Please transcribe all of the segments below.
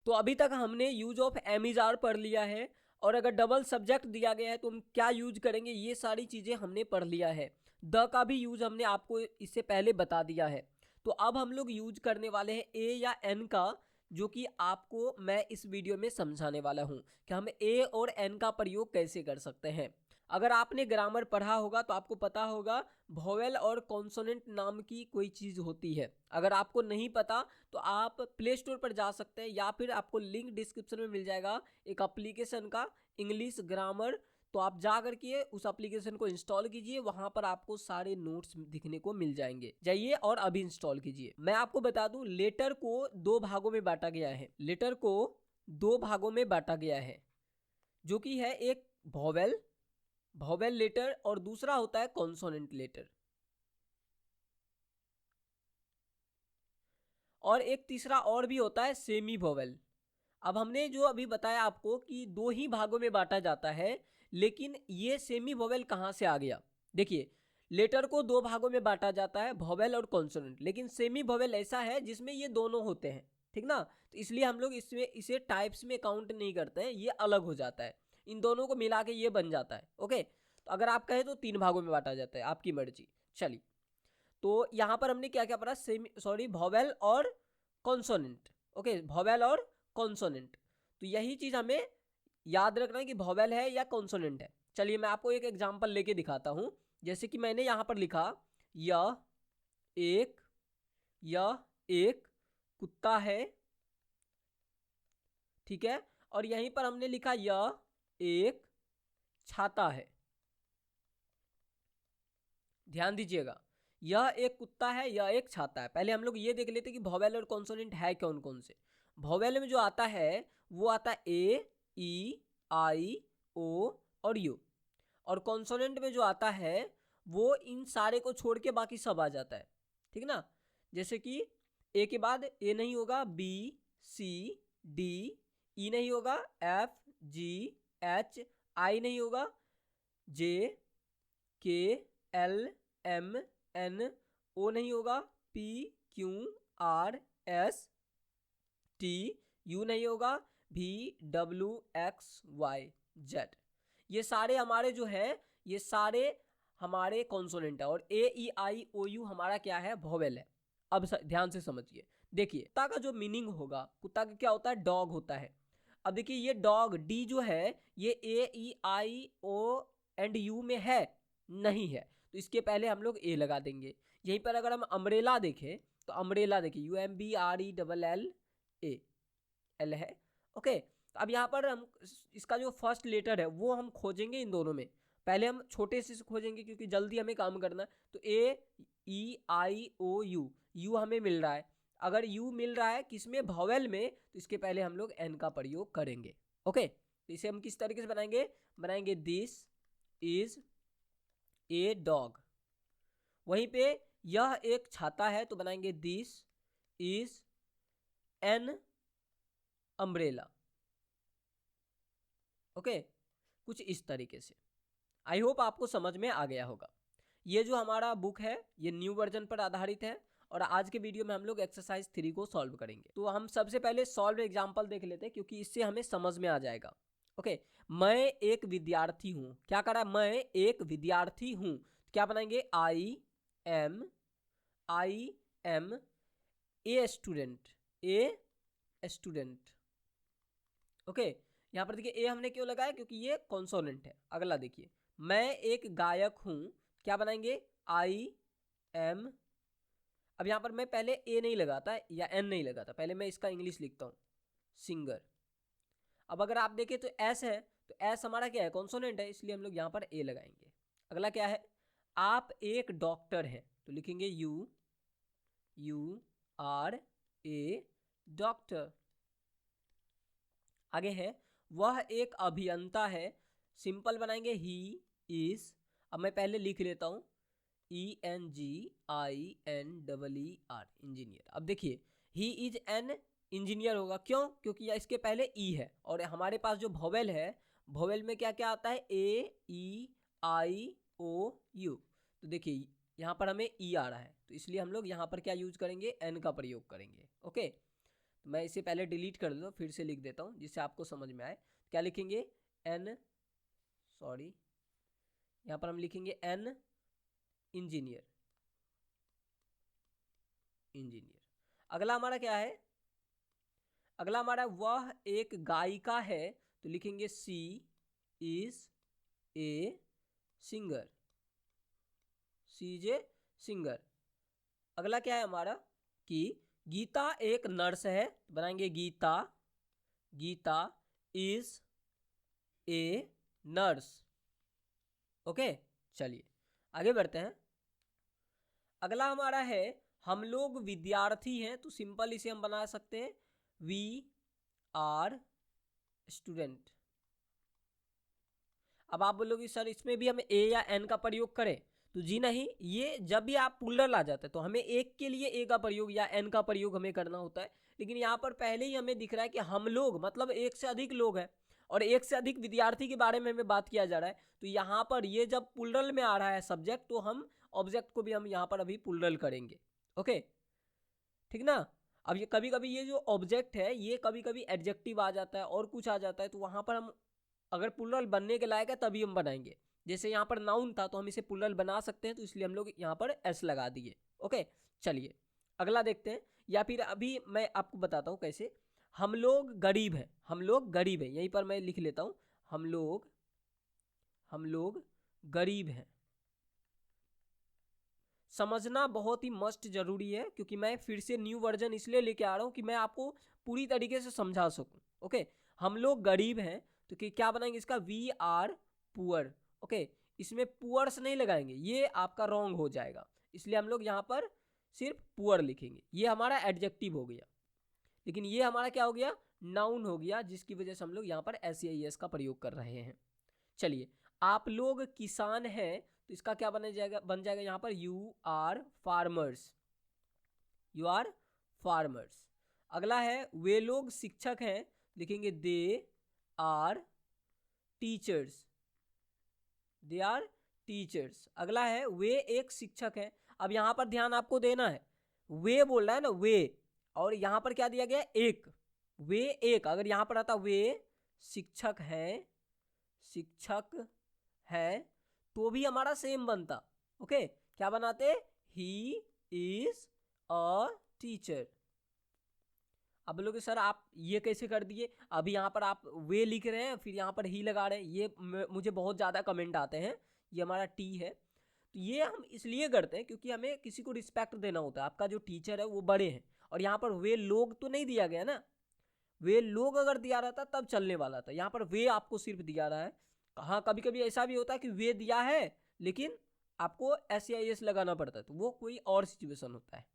तो अभी तक हमने use of am is are पढ़ लिया है, और अगर डबल सब्जेक्ट दिया गया है तो हम क्या यूज करेंगे, ये सारी चीजें हमने पढ़ लिया है। द का भी यूज हमने आपको इससे पहले बता दिया है। तो अब हम लोग यूज करने वाले हैं ए या एन का, जो कि आपको मैं इस वीडियो में समझाने वाला हूं कि हम ए और एन का प्रयोग कैसे कर सकते हैं। अगर आपने ग्रामर पढ़ा होगा तो आपको पता होगा वोवेल और कॉन्सोनेंट नाम की कोई चीज़ होती है। अगर आपको नहीं पता तो आप प्ले स्टोर पर जा सकते हैं, या फिर आपको लिंक डिस्क्रिप्शन में मिल जाएगा एक एप्लीकेशन का, इंग्लिश ग्रामर। तो आप जा करके उस एप्लीकेशन को इंस्टॉल कीजिए, वहां पर आपको सारे नोट्स दिखने को मिल जाएंगे। जाइए और अभी इंस्टॉल कीजिए। मैं आपको बता दूं, लेटर को दो भागों में बांटा गया है। लेटर को दो भागों में बांटा गया है, जो कि है एक वोवेल लेटर और दूसरा होता है कॉन्सोनेंट लेटर, और एक तीसरा और भी होता है सेमी वोवेल। अब हमने जो अभी बताया आपको कि दो ही भागों में बांटा जाता है, लेकिन ये सेमी वोवेल कहाँ से आ गया। देखिए, लेटर को दो भागों में बांटा जाता है, वोवेल और कॉन्सोनेंट, लेकिन सेमी वोवेल ऐसा है जिसमें ये दोनों होते हैं, ठीक ना। तो इसलिए हम लोग इसमें इसे टाइप्स में काउंट नहीं करते हैं, ये अलग हो जाता है। इन दोनों को मिला के ये बन जाता है। ओके, तो अगर आप कहें तो तीन भागों में बांटा जाता है, आपकी मर्जी। चलिए, तो यहाँ पर हमने क्या क्या पढ़ा, वोवेल और कॉन्सोनेंट। ओके, वोवेल और कॉन्सोनेंट, तो यही चीज हमें याद रखना है कि वोवेल है या कॉन्सोनेंट है। चलिए मैं आपको एक एग्जांपल लेके दिखाता हूं। जैसे कि मैंने यहाँ पर लिखा यह एक कुत्ता है, ठीक है, और यहीं पर हमने लिखा यह एक छाता है। ध्यान दीजिएगा, यह एक कुत्ता है, यह एक छाता है। पहले हम लोग ये देख लेते कि वोवेल और कॉन्सोनेंट है कौन कौन से। वोवेल में जो आता है वो आता है ए, ई, आई, ओ और यू, और कॉन्सोनेंट में जो आता है वो इन सारे को छोड़ के बाकी सब आ जाता है, ठीक ना। जैसे कि ए के बाद ए नहीं होगा, बी, सी, डी, ई नहीं होगा, एफ, जी, एच, आई नहीं होगा, जे, के, एल, एम, एन, ओ नहीं होगा, P, Q, R, S, T, U नहीं होगा, भी, डब्ल्यू, एक्स, वाई, जेड। ये सारे हमारे जो है, ये सारे हमारे कॉन्सोनेंट है, और ए, ई, आई, ओ, यू हमारा क्या है, वोवेल है। अब ध्यान से समझिए। देखिए, कुत्ता का जो मीनिंग होगा, कुत्ता का क्या होता है, डॉग होता है। अब देखिए, ये डॉग डी जो है ये ए, ई, आई, ओ एंड यू में है नहीं है, तो इसके पहले हम लोग ए लगा देंगे। यहीं पर अगर हम अम्ब्रेला देखें तो अम्ब्रेला देखिए, U M B R E double L A, L है। ओके, तो अब यहाँ पर हम इसका जो फर्स्ट लेटर है वो हम खोजेंगे इन दोनों में। पहले हम छोटे से खोजेंगे क्योंकि जल्दी हमें काम करना है। तो ए, ई, आई, ओ, यू, यू हमें मिल रहा है। अगर यू मिल रहा है किसमें, वोवेल में, तो इसके पहले हम लोग एन का प्रयोग करेंगे। ओके, तो इसे हम किस तरीके से बनाएंगे दिस इज ए डॉग। वहीं पे यह एक छाता है तो बनाएंगे this is an umbrella. Okay, कुछ इस तरीके से। आई होप आपको समझ में आ गया होगा। ये जो हमारा बुक है ये न्यू वर्जन पर आधारित है, और आज के वीडियो में हम लोग एक्सरसाइज 3 को सॉल्व करेंगे। तो हम सबसे पहले सॉल्व एग्जांपल देख लेते हैं क्योंकि इससे हमें समझ में आ जाएगा। ओके, मैं एक विद्यार्थी हूँ, क्या करा, मैं एक विद्यार्थी हूँ, क्या बनाएंगे, I am a student. Okay, यहाँ पर देखिए ए हमने क्यों लगाया, क्योंकि ये कॉन्सोनेंट है। अगला देखिए, मैं एक गायक हूं, क्या बनाएंगे, आई एम। अब यहाँ पर मैं पहले ए नहीं लगाता या एन नहीं लगाता, पहले मैं इसका इंग्लिश लिखता हूँ, सिंगर। अब अगर आप देखें तो एस है, तो एस हमारा क्या है, कॉन्सोनेंट है, इसलिए हम लोग यहाँ पर ए लगाएंगे। अगला क्या है, आप एक डॉक्टर हैं, तो लिखेंगे यू आर ए डॉक्टर। आगे है, वह एक अभियंता है, सिंपल बनाएंगे ही इज। अब मैं पहले लिख लेता हूं, ENGINER, इंजीनियर। अब देखिए, ही इज एन इंजीनियर होगा, क्यों, क्योंकि इसके पहले ई है, और हमारे पास जो वोवेल है, वोवेल में क्या क्या आता है, ए, ई, आई, ओ, यू। तो देखिए यहाँ पर हमें ई आ रहा है, तो इसलिए हम लोग यहाँ पर क्या यूज करेंगे, एन का प्रयोग करेंगे। ओके, तो मैं इसे पहले डिलीट कर देता हूँ, फिर से लिख देता हूँ जिससे आपको समझ में आए। क्या लिखेंगे? यहाँ पर हम लिखेंगे एन इंजीनियर। अगला हमारा क्या है? अगला हमारा वह एक गायिका है, तो लिखेंगे she is a singer. She is a singer. अगला क्या है हमारा कि गीता एक नर्स है, बनाएंगे Geeta is a nurse. Okay, चलिए आगे बढ़ते हैं। अगला हमारा है हम लोग विद्यार्थी हैं, तो सिंपल इसे हम बना सकते हैं वी आर स्टूडेंट। अब आप बोलोगे सर इसमें भी हम ए या एन का प्रयोग करें, तो जी नहीं, ये जब भी आप प्लूरल आ जाते हैं तो हमें एक के लिए ए का प्रयोग या एन का प्रयोग हमें करना होता है। लेकिन यहाँ पर पहले ही हमें दिख रहा है कि हम लोग मतलब एक से अधिक लोग हैं और एक से अधिक विद्यार्थी के बारे में हमें बात किया जा रहा है, तो यहाँ पर ये जब प्लूरल में आ रहा है सब्जेक्ट, तो हम ऑब्जेक्ट को भी हम यहाँ पर अभी प्लूरल करेंगे। ओके, ठीक ना। अब ये कभी कभी ये जो ऑब्जेक्ट है ये कभी कभी एडजेक्टिव आ जाता है और कुछ आ जाता है, तो वहाँ पर हम अगर प्लूरल बनने के लायक है तभी हम बनाएंगे। जैसे यहाँ पर नाउन था तो हम इसे प्लूरल बना सकते हैं, तो इसलिए हम लोग यहाँ पर एस लगा दिए। ओके, चलिए अगला देखते हैं, या फिर अभी मैं आपको बताता हूँ कैसे। हम लोग गरीब हैं, हम लोग गरीब हैं, यहीं पर मैं लिख लेता हूँ हम लोग गरीब हैं। समझना बहुत ही मस्ट जरूरी है, क्योंकि मैं फिर से न्यू वर्जन इसलिए लेके आ रहा हूँ कि मैं आपको पूरी तरीके से समझा सकूँ। ओके, हम लोग गरीब हैं, तो क्या बनाएंगे इसका? We are poor. ओके, इसमें पुअर्स नहीं लगाएंगे, ये आपका रॉन्ग हो जाएगा, इसलिए हम लोग यहाँ पर सिर्फ पुअर लिखेंगे। ये हमारा एडजेक्टिव हो गया, लेकिन ये हमारा क्या हो गया? नाउन हो गया, जिसकी वजह से हम लोग यहाँ पर एस का प्रयोग कर रहे हैं। चलिए, आप लोग किसान हैं, तो इसका क्या बन जाएगा यहाँ पर? You are farmers. अगला है वे लोग शिक्षक हैं, लिखेंगे दे आर टीचर्स। अगला है वे एक शिक्षक हैं। अब यहाँ पर ध्यान आपको देना है, वे बोल रहा है ना, वे, और यहाँ पर क्या दिया गया? एक। वे एक, अगर यहाँ पर आता वे शिक्षक है तो भी हमारा सेम बनता। ओके, क्या बनाते? He is a teacher. अब बोलोगे सर आप ये कैसे कर दिए? अभी यहाँ पर आप वे लिख रहे हैं फिर यहाँ पर ही लगा रहे हैं, ये मुझे बहुत ज़्यादा कमेंट आते हैं। ये हमारा टी है, तो ये हम इसलिए करते हैं क्योंकि हमें किसी को रिस्पेक्ट देना होता है। आपका जो टीचर है वो बड़े हैं, और यहाँ पर वे लोग तो नहीं दिया गया ना। वे लोग अगर दिया रहता तब चलने वाला था, यहाँ पर वे आपको सिर्फ दिया रहा है। हाँ, कभी कभी ऐसा भी होता है कि वे दिया है लेकिन आपको एस लगाना पड़ता है, तो वो कोई और सिचुएशन होता है।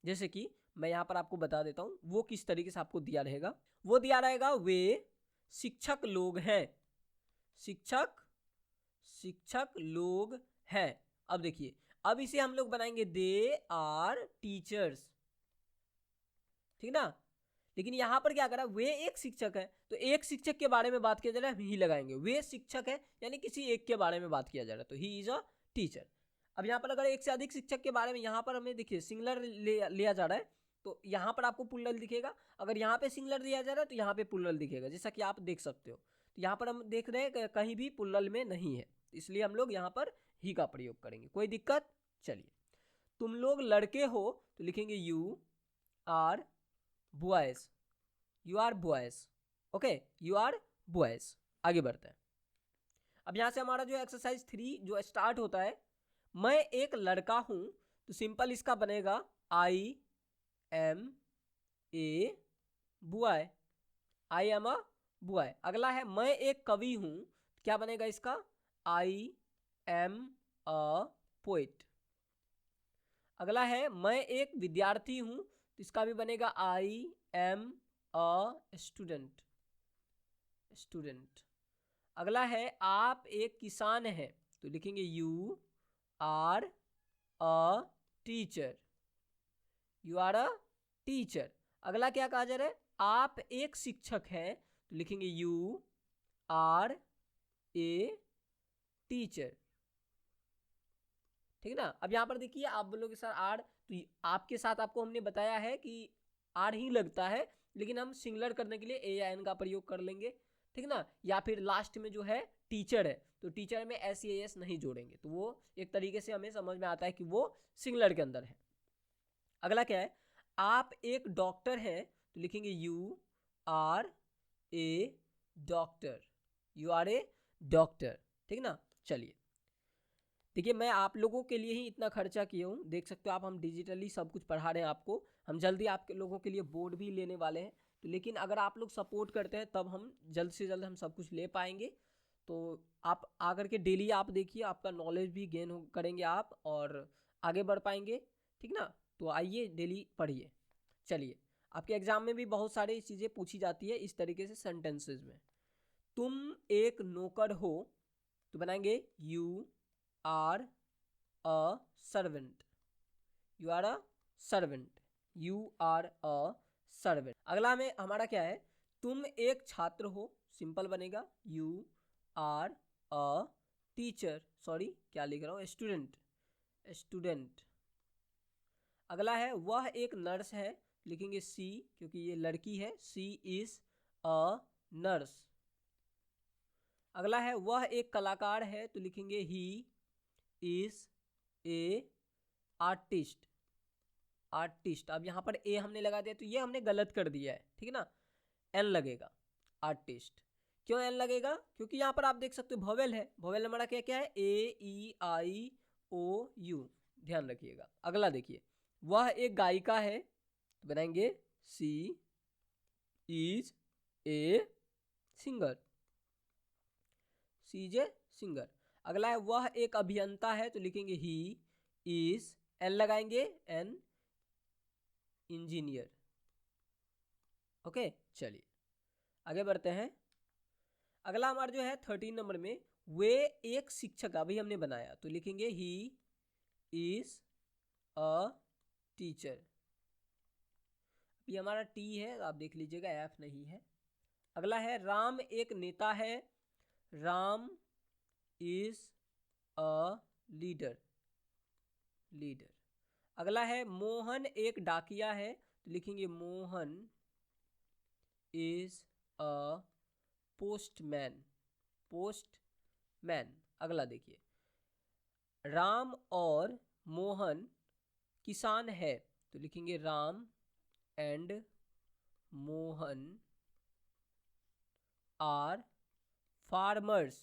जैसे कि मैं यहाँ पर आपको बता देता हूँ वो किस तरीके से आपको दिया रहेगा। वो दिया रहेगा वे शिक्षक लोग हैं। शिक्षक लोग हैं। अब देखिए, अब इसे हम लोग बनाएंगे दे आर टीचर्स, ठीक ना। लेकिन यहाँ पर क्या करा? वे एक शिक्षक है, तो एक शिक्षक के बारे में बात किया जा रहा है, हम ही लगाएंगे। वे शिक्षक है यानी किसी एक के बारे में बात किया जा रहा है, तो ही इज अ टीचर। अब यहाँ पर अगर एक से अधिक शिक्षक के बारे में, यहाँ पर हमें देखिए सिंगुलर लिया जा रहा है, तो यहाँ पर आपको प्लूरल दिखेगा। अगर यहाँ पे सिंगुलर दिया जा रहा है तो यहाँ पे प्लूरल दिखेगा, जैसा कि आप देख सकते हो। तो यहाँ पर हम देख रहे हैं कहीं भी प्लूरल में नहीं है, इसलिए हम लोग यहाँ पर ही का प्रयोग करेंगे। कोई दिक्कत? चलिए, तुम लोग लड़के हो, तो लिखेंगे you are boys. Okay, you are boys. आगे बढ़ते हैं। अब यहाँ से हमारा जो एक्सरसाइज 3 जो स्टार्ट होता है, मैं एक लड़का हूं, तो सिंपल इसका बनेगा आई एम ए बॉय। अगला है मैं एक कवि हूं, क्या बनेगा इसका? I am a poet. अगला है मैं एक विद्यार्थी हूं, तो इसका भी बनेगा आई एम अ स्टूडेंट। अगला है आप एक किसान हैं, तो लिखेंगे यू आर अ टीचर। अगला क्या कहा जा रहा है? आप एक शिक्षक हैं, तो लिखेंगे यू आर ए टीचर, ठीक है ना। अब यहाँ पर देखिए आप बोलोगे सर आर, तो आपके साथ आपको हमने बताया है कि आर ही लगता है, लेकिन हम सिंगुलर करने के लिए ए या एन का प्रयोग कर लेंगे, ठीक ना। या फिर लास्ट में जो है टीचर है तो टीचर में एस या एस नहीं जोड़ेंगे, तो वो एक तरीके से हमें समझ में आता है कि वो सिंगुलर के अंदर है। अगला क्या है, आप एक डॉक्टर हैं तो लिखेंगे you are a doctor, you are a doctor, ठीक ना। चलिए देखिए, मैं आप लोगों के लिए ही इतना खर्चा किया हूँ, देख सकते हो आप, हम डिजिटली सब कुछ पढ़ा रहे हैं आपको। हम जल्दी आपके लोगों के लिए बोर्ड भी लेने वाले हैं, तो लेकिन अगर आप लोग सपोर्ट करते हैं तब हम जल्द से जल्द हम सब कुछ ले पाएंगे। तो आप आकर के डेली आप देखिए, आपका नॉलेज भी गेन करेंगे आप और आगे बढ़ पाएंगे, ठीक ना। तो आइए डेली पढ़िए। चलिए, आपके एग्जाम में भी बहुत सारी चीज़ें पूछी जाती है इस तरीके से सेंटेंसेस में। तुम एक नौकर हो तो बनाएंगे you are a servant, you are a servant, you are a servant. अगला में हमारा क्या है, तुम एक छात्र हो, सिंपल बनेगा you are a teacher, sorry क्या लिख रहा हूँ, स्टूडेंट, स्टूडेंट। अगला है वह एक नर्स है, लिखेंगे सी क्योंकि ये लड़की है, सी इज अ नर्स। अगला है वह एक कलाकार है तो लिखेंगे he is a artist, artist. अब यहाँ पर ए हमने लगा दिया तो ये हमने गलत कर दिया है, ठीक है ना, एन लगेगा, आर्टिस्ट। क्यों एन लगेगा, क्योंकि यहाँ पर आप देख सकते हो वोवेल है, वोवेल हमारा क्या क्या है, ए ई आई ओ यू, ध्यान रखिएगा। अगला देखिए, वह एक गायिका है तो बनाएंगे she is a singer, she is a singer. अगला है वह एक अभियंता है तो लिखेंगे ही इज, एन लगाएंगे, एन इंजीनियर। ओके चलिए आगे बढ़ते हैं। अगला हमारा जो है 13 नंबर में, वे एक शिक्षक, अभी हमने बनाया तो लिखेंगे ही इज अ टीचर। ये हमारा टी है तो आप देख लीजिएगा, एफ नहीं है। अगला है राम एक नेता है, Ram is a leader, leader. अगला है मोहन एक डाकिया है तो लिखेंगे Mohan is a postman, postman. अगला देखिए, राम और मोहन किसान है तो लिखेंगे Ram and Mohan are farmers.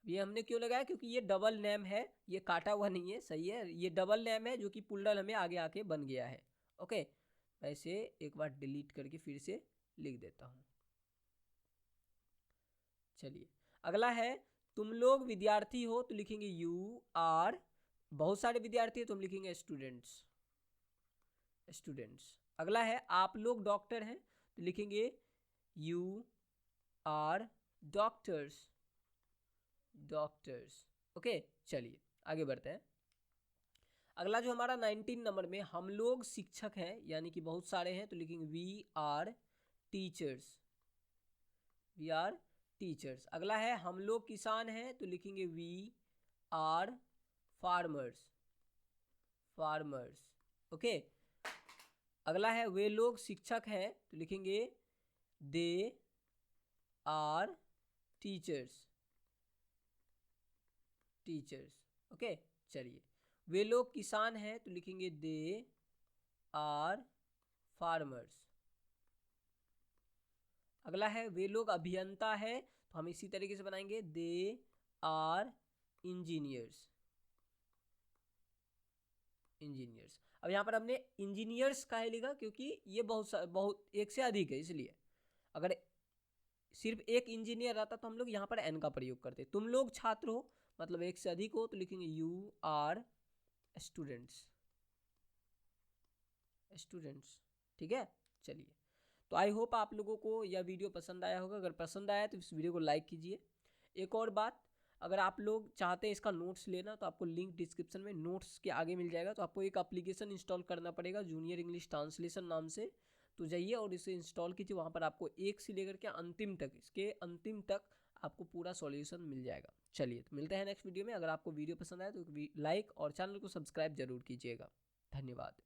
ये हमने क्यों लगाया, क्योंकि ये डबल नेम है, ये काटा हुआ नहीं है, सही है, ये डबल नेम है जो कि पुल्डल हमें आगे आके बन गया है। ओके, ऐसे एक बार डिलीट करके फिर से लिख देता हूँ। चलिए अगला है, तुम लोग विद्यार्थी हो तो लिखेंगे यू आर, बहुत सारे विद्यार्थी है तो हम लिखेंगे स्टूडेंट्स, स्टूडेंट्स। अगला है आप लोग डॉक्टर हैं तो लिखेंगे you are doctors, doctors. Okay चलिए आगे बढ़ते हैं। अगला जो हमारा 19 नंबर में, हम लोग शिक्षक हैं यानी कि बहुत सारे हैं तो लिखेंगे we are teachers, we are teachers. अगला है हम लोग किसान हैं तो लिखेंगे we are farmers, farmers. Okay अगला है वे लोग शिक्षक हैं तो लिखेंगे they are teachers, teachers. Okay चलिए, वे लोग किसान हैं तो लिखेंगे दे आर फार्मर्स। अगला है वे लोग अभियंता है तो हम इसी तरीके से बनाएंगे दे आर इंजीनियर्स, इंजीनियर्स। अब यहाँ पर हमने इंजीनियर्स का है लिखा क्योंकि ये बहुत एक से अधिक है, इसलिए अगर सिर्फ एक इंजीनियर आता तो हम लोग यहाँ पर एन का प्रयोग करते। तुम लोग छात्र हो मतलब एक से अधिक हो तो लिखेंगे यू आर स्टूडेंट्स, स्टूडेंट्स। ठीक है चलिए, तो आई होप आप लोगों को यह वीडियो पसंद आया होगा। अगर पसंद आया तो इस वीडियो को लाइक कीजिए। एक और बात, अगर आप लोग चाहते हैं इसका नोट्स लेना तो आपको लिंक डिस्क्रिप्शन में नोट्स के आगे मिल जाएगा। तो आपको एक एप्लीकेशन इंस्टॉल करना पड़ेगा जूनियर इंग्लिश ट्रांसलेशन नाम से, तो जाइए और इसे इंस्टॉल कीजिए। वहाँ पर आपको एक से लेकर के अंतिम तक, इसके अंतिम तक आपको पूरा सॉल्यूशन मिल जाएगा। चलिए तो मिलते हैं नेक्स्ट वीडियो में। अगर आपको वीडियो पसंद आए तो लाइक और चैनल को सब्सक्राइब जरूर कीजिएगा। धन्यवाद।